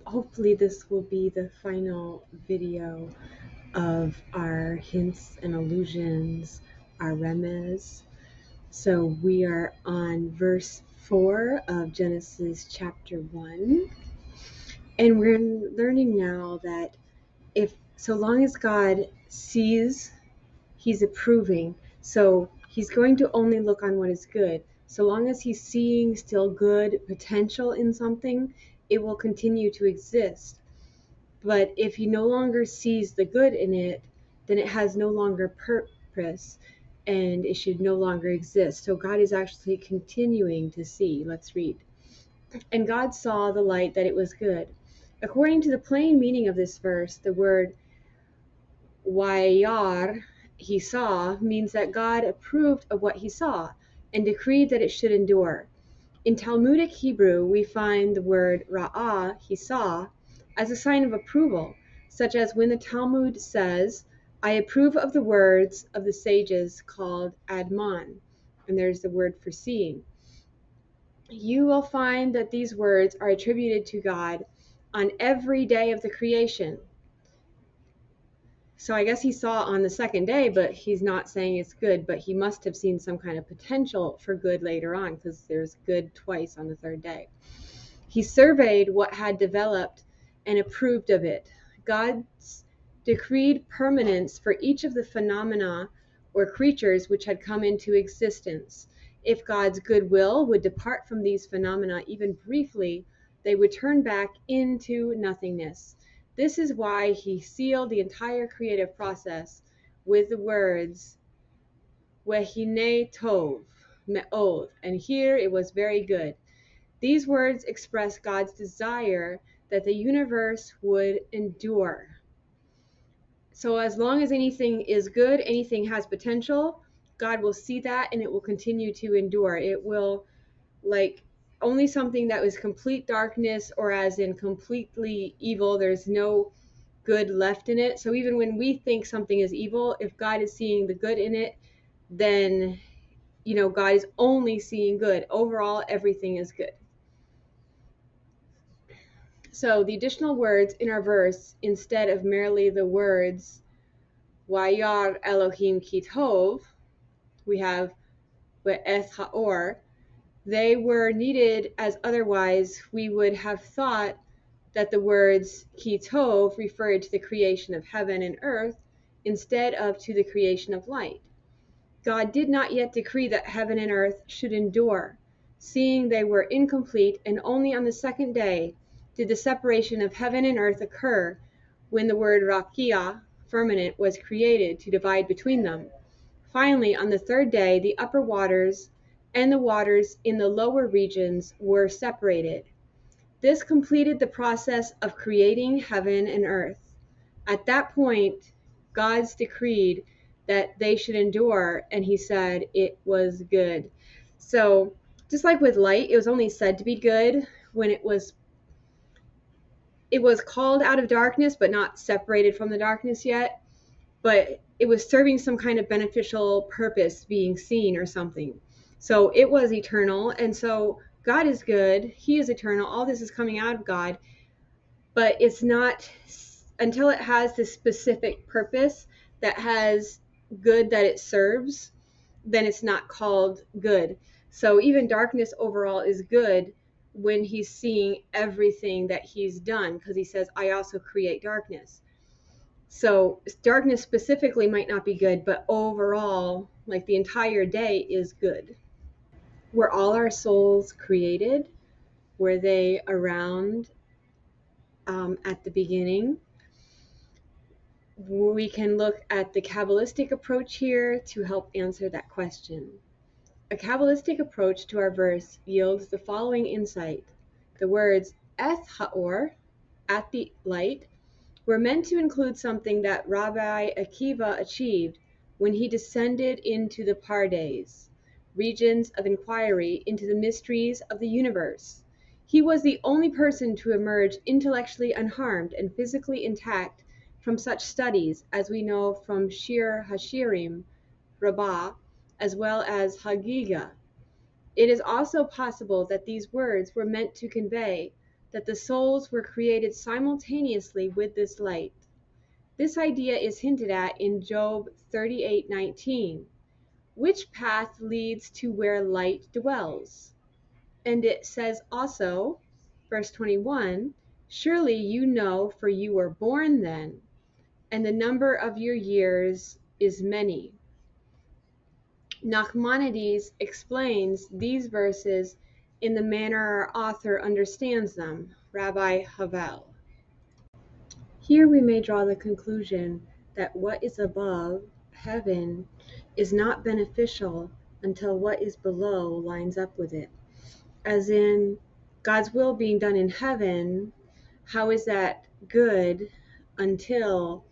hopefully this will be the final video of our hints and allusions, our Remez. So we are on verse 4 of Genesis chapter 1. And we're learning now that if so long as God sees, he's approving. So he's going to only look on what is good. So long as he's seeing still good potential in something, it will continue to exist. But if he no longer sees the good in it, then it has no longer purpose and it should no longer exist. So God is actually continuing to see. Let's read. And God saw the light that it was good. According to the plain meaning of this verse, the word wayar, he saw, means that God approved of what he saw and decreed that it should endure. In Talmudic Hebrew, we find the word ra'ah, he saw, as a sign of approval, such as when the Talmud says, I approve of the words of the sages called admon, and there's the word for seeing. You will find that these words are attributed to God on every day of the creation. So I guess he saw on the second day, but he's not saying it's good, but he must have seen some kind of potential for good later on, because there's good twice on the third day. He surveyed what had developed and approved of it. God's decreed permanence for each of the phenomena or creatures which had come into existence. If God's goodwill would depart from these phenomena even briefly, they would turn back into nothingness. This is why he sealed the entire creative process with the words, Wehine Tov, Me'od, and here it was very good. These words express God's desire that the universe would endure. So as long as anything is good, anything has potential, God will see that and it will continue to endure. It will, like, only something that was complete darkness, or as in completely evil, there's no good left in it. So even when we think something is evil, if God is seeing the good in it, then, God is only seeing good. Overall, everything is good. So the additional words in our verse, instead of merely the words Wayar Elohim Ki Tov, we have Ve'eth Ha'or. They were needed, as otherwise we would have thought that the words Ki Tov referred to the creation of heaven and earth instead of to the creation of light. God did not yet decree that heaven and earth should endure, seeing they were incomplete, and only on the second day did the separation of heaven and earth occur, when the word Rakia, firmament, was created to divide between them. Finally, on the third day, the upper waters and the waters in the lower regions were separated. This completed the process of creating heaven and earth. At that point, God's decreed that they should endure, and he said it was good. So just like with light, it was only said to be good when it was called out of darkness, but not separated from the darkness yet. But it was serving some kind of beneficial purpose, being seen or something. So it was eternal. And so God is good. He is eternal. All this is coming out of God. But it's not until it has this specific purpose that has good that it serves, then it's not called good. So even darkness overall is good when he's seeing everything that he's done, because he says, I also create darkness. So darkness specifically might not be good, but overall, like the entire day is good. Were all our souls created? Were they around at the beginning? We can look at the Kabbalistic approach here to help answer that question. A Kabbalistic approach to our verse yields the following insight. The words Eth Ha'or, at the light, were meant to include something that Rabbi Akiva achieved when he descended into the Pardes, regions of inquiry into the mysteries of the universe. He was the only person to emerge intellectually unharmed and physically intact from such studies as we know from Shir Hashirim, Rabbah, as well as Hagiga. It is also possible that these words were meant to convey that the souls were created simultaneously with this light. This idea is hinted at in Job 38:19. Which path leads to where light dwells? And it says also, verse 21, surely you know, for you were born then, and the number of your years is many. Nachmanides explains these verses in the manner our author understands them, Rabbi Havel. Here we may draw the conclusion that what is above, heaven, is not beneficial until what is below lines up with it. As in, God's will being done in heaven, how is that good until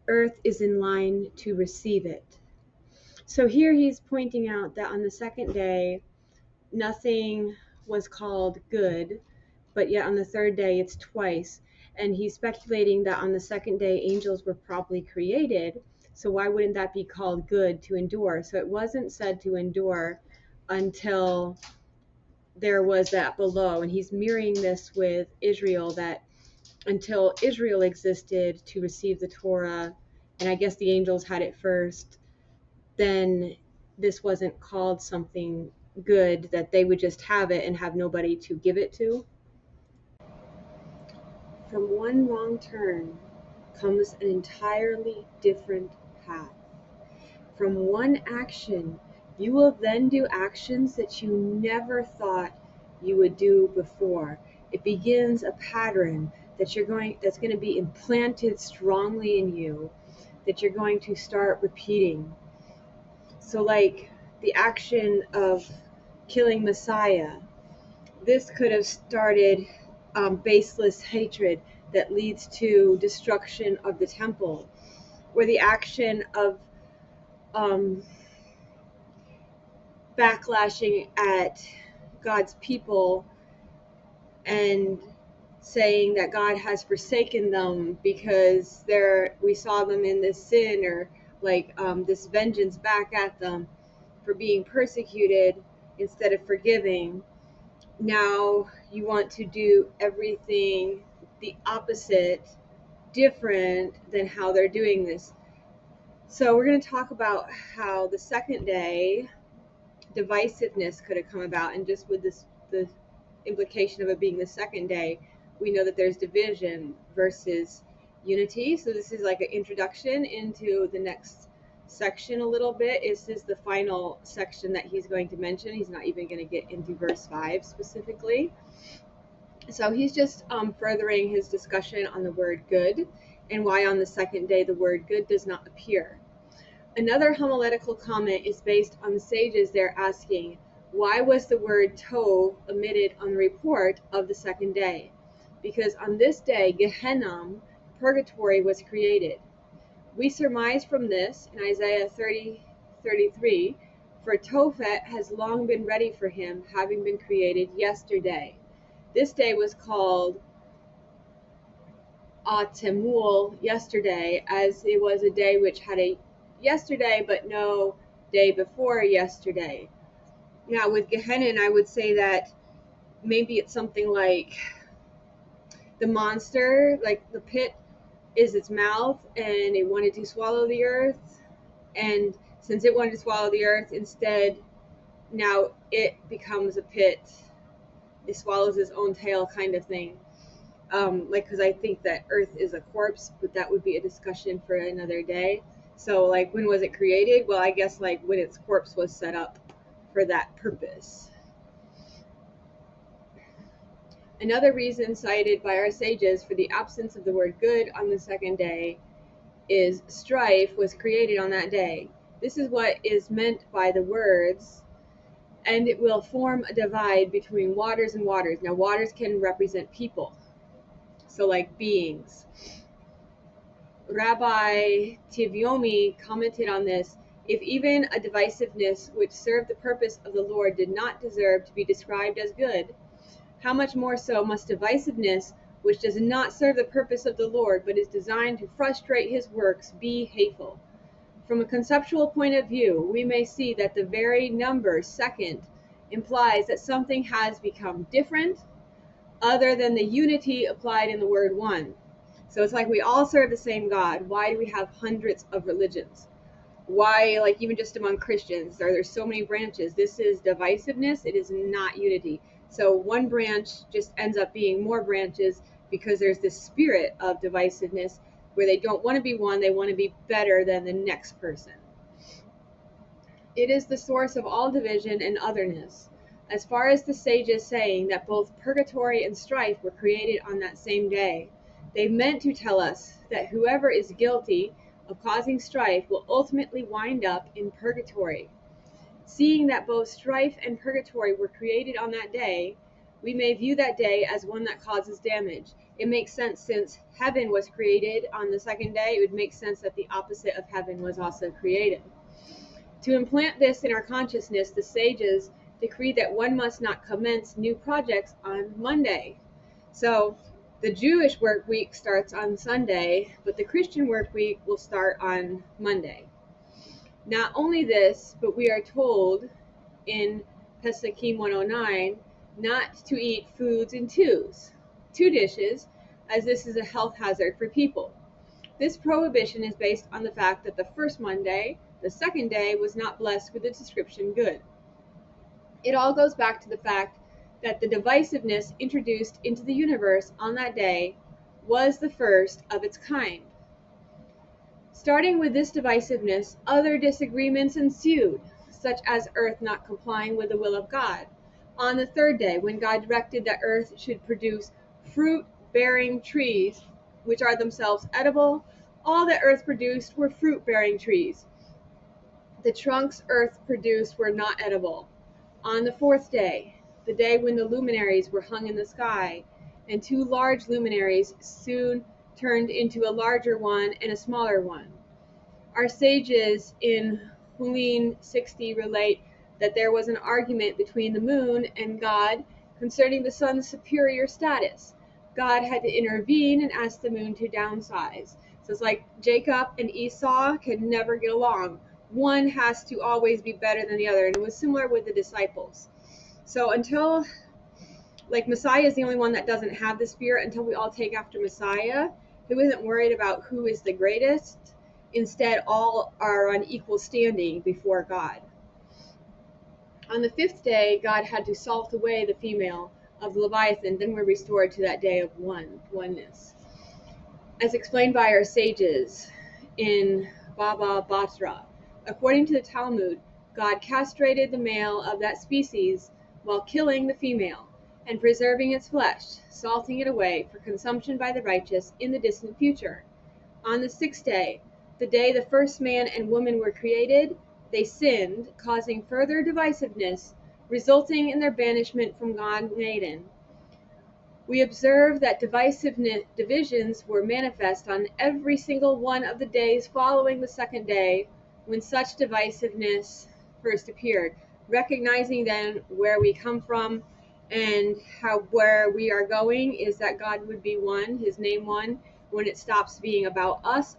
earth is in line to receive it? So here he's pointing out that on the second day, nothing was called good, but yet on the third day it's twice. And he's speculating that on the second day angels were probably created, so why wouldn't that be called good to endure? So it wasn't said to endure until there was that below. And he's mirroring this with Israel, that until Israel existed to receive the Torah, and I guess the angels had it first, then this wasn't called something good, that they would just have it and have nobody to give it to. From one wrong turn comes an entirely different path. From one action, you will then do actions that you never thought you would do before. It begins a pattern that's going to be implanted strongly in you, that you're going to start repeating. So like the action of killing Messiah, this could have started baseless hatred that leads to destruction of the temple, or the action of backlashing at God's people and saying that God has forsaken them because we saw them in this sin, or like this vengeance back at them for being persecuted instead of forgiving. Now you want to do everything the opposite, different than how they're doing this. So we're going to talk about how the second day divisiveness could have come about, and just with this, the implication of it being the second day, we know that there's division versus unity. So this is like an introduction into the next section a little bit. This is the final section that he's going to mention. He's not even going to get into verse 5 specifically. So he's just furthering his discussion on the word good, and why on the second day the word good does not appear. Another homiletical comment is based on the sages there asking, why was the word tov omitted on the report of the second day? Because on this day, Gehenna, purgatory, was created. We surmise from this in Isaiah 30:33, for Tophet has long been ready for him, having been created yesterday. This day was called Atemul, yesterday, as it was a day which had a yesterday but no day before yesterday. Now with Gehenna, I would say that maybe it's something like the monster, like the pit is its mouth, and it wanted to swallow the earth, and since it wanted to swallow the earth, instead now it becomes a pit. It swallows its own tail, kind of thing. Like, because I think that earth is a corpse, but that would be a discussion for another day. So like, when was it created? Well, I guess like when its corpse was set up for that purpose. Another reason cited by our sages for the absence of the word good on the second day is strife was created on that day. This is what is meant by the words, and it will form a divide between waters and waters. Now waters can represent people, so like beings. Rabbi Tivyomi commented on this, if even a divisiveness which served the purpose of the Lord did not deserve to be described as good, how much more so must divisiveness which does not serve the purpose of the Lord but is designed to frustrate his works be hateful. From a conceptual point of view, we may see that the very number second implies that something has become different, other than the unity applied in the word one. So it's like we all serve the same God. Why do we have hundreds of religions? Why, like even just among Christians, are there so many branches? This is divisiveness. It is not unity. So one branch just ends up being more branches because there's this spirit of divisiveness where they don't want to be one, they want to be better than the next person. It is the source of all division and otherness. As far as the sages saying that both purgatory and strife were created on that same day, they meant to tell us that whoever is guilty of causing strife will ultimately wind up in purgatory. Seeing that both strife and purgatory were created on that day, we may view that day as one that causes damage. It makes sense since heaven was created on the second day. It would make sense that the opposite of heaven was also created. To implant this in our consciousness, the sages decreed that one must not commence new projects on Monday. So the Jewish work week starts on Sunday, but the Christian work week will start on Monday. Not only this, but we are told in Pesakim 109 not to eat foods in two dishes, as this is a health hazard for people. This prohibition is based on the fact that the first Monday, the second day, was not blessed with the description good. It all goes back to the fact that the divisiveness introduced into the universe on that day was the first of its kind. Starting with this divisiveness, other disagreements ensued, such as earth not complying with the will of God. On the third day, when God directed that earth should produce fruit-bearing trees, which are themselves edible, all that earth produced were fruit-bearing trees. The trunks earth produced were not edible. On the fourth day, the day when the luminaries were hung in the sky, and two large luminaries soon turned into a larger one and a smaller one. Our sages in Hulin 60 relate that there was an argument between the moon and God concerning the sun's superior status. God had to intervene and ask the moon to downsize. So it's like Jacob and Esau could never get along. One has to always be better than the other, and it was similar with the disciples. So until, like, Messiah is the only one that doesn't have the spirit, until we all take after Messiah, who isn't worried about who is the greatest. Instead, all are on equal standing before God. On the fifth day, God had to salt away the female of the Leviathan, then we're restored to that day of oneness. As explained by our sages in Baba Batra, according to the Talmud, God castrated the male of that species while killing the female and preserving its flesh, salting it away for consumption by the righteous in the distant future. On the sixth day, the day the first man and woman were created, they sinned, causing further divisiveness, resulting in their banishment from Gan Eden. We observe that divisions were manifest on every single one of the days following the second day when such divisiveness first appeared, recognizing then where we come from and where we are going is that God would be one, his name one, when it stops being about us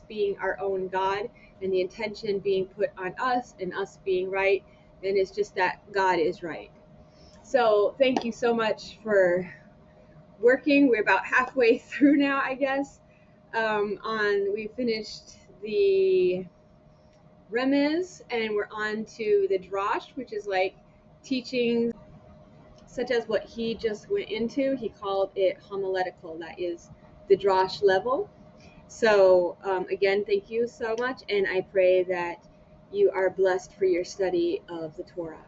being our own God, and the intention being put on us and us being right, then it's just that God is right. So thank you so much for working. We're about halfway through now, I guess. We finished the Remez, and we're on to the Drash, which is like teaching such as what he just went into. He called it homiletical. That is the Drash level. So again, thank you so much, and I pray that you are blessed for your study of the Torah.